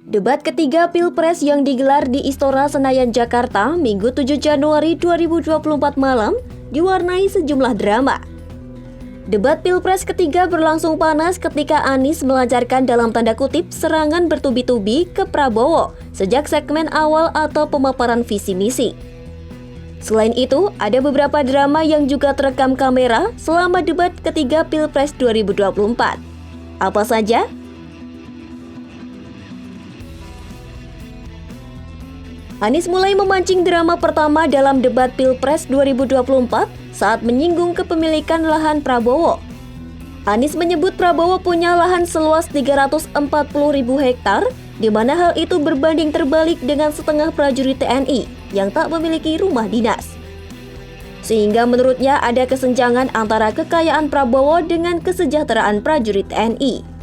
Debat ketiga Pilpres yang digelar di Istora Senayan, Jakarta, Minggu 7 Januari 2024 malam, diwarnai sejumlah drama. Debat Pilpres ketiga berlangsung panas ketika Anies melancarkan dalam tanda kutip serangan bertubi-tubi ke Prabowo sejak segmen awal atau pemaparan visi misi. Selain itu, ada beberapa drama yang juga terekam kamera selama debat ketiga Pilpres 2024. Apa saja? Anies mulai memancing drama pertama dalam debat Pilpres 2024 saat menyinggung kepemilikan lahan Prabowo. Anies menyebut Prabowo punya lahan seluas 340.000 hektar, di mana hal itu berbanding terbalik dengan setengah prajurit TNI yang tak memiliki rumah dinas. Sehingga menurutnya ada kesenjangan antara kekayaan Prabowo dengan kesejahteraan prajurit TNI.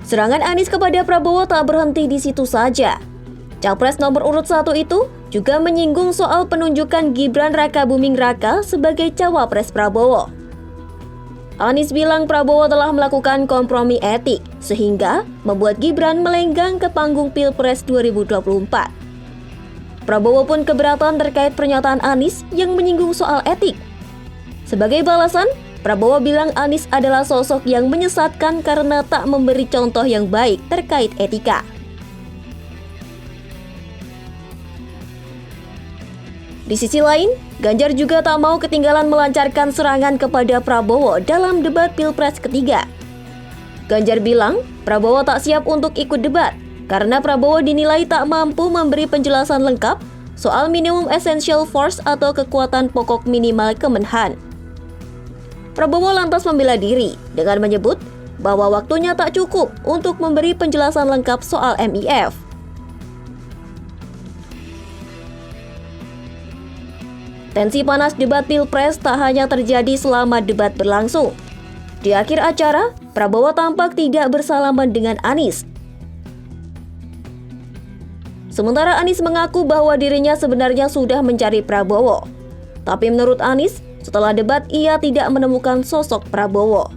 Serangan Anies kepada Prabowo tak berhenti di situ saja. Capres nomor urut 1 itu juga menyinggung soal penunjukan Gibran Rakabuming Raka sebagai cawapres Prabowo. Anies bilang Prabowo telah melakukan kompromi etik, sehingga membuat Gibran melenggang ke panggung Pilpres 2024. Prabowo pun keberatan terkait pernyataan Anies yang menyinggung soal etik. Sebagai balasan, Prabowo bilang Anies adalah sosok yang menyesatkan karena tak memberi contoh yang baik terkait etika. Di sisi lain, Ganjar juga tak mau ketinggalan melancarkan serangan kepada Prabowo dalam debat Pilpres ketiga. Ganjar bilang Prabowo tak siap untuk ikut debat karena Prabowo dinilai tak mampu memberi penjelasan lengkap soal minimum essential force atau kekuatan pokok minimal Kemenhan. Prabowo lantas membela diri dengan menyebut bahwa waktunya tak cukup untuk memberi penjelasan lengkap soal MIF. Tensi panas debat Pilpres tak hanya terjadi selama debat berlangsung. Di akhir acara, Prabowo tampak tidak bersalaman dengan Anies. Sementara Anies mengaku bahwa dirinya sebenarnya sudah mencari Prabowo. Tapi menurut Anies, setelah debat ia tidak menemukan sosok Prabowo.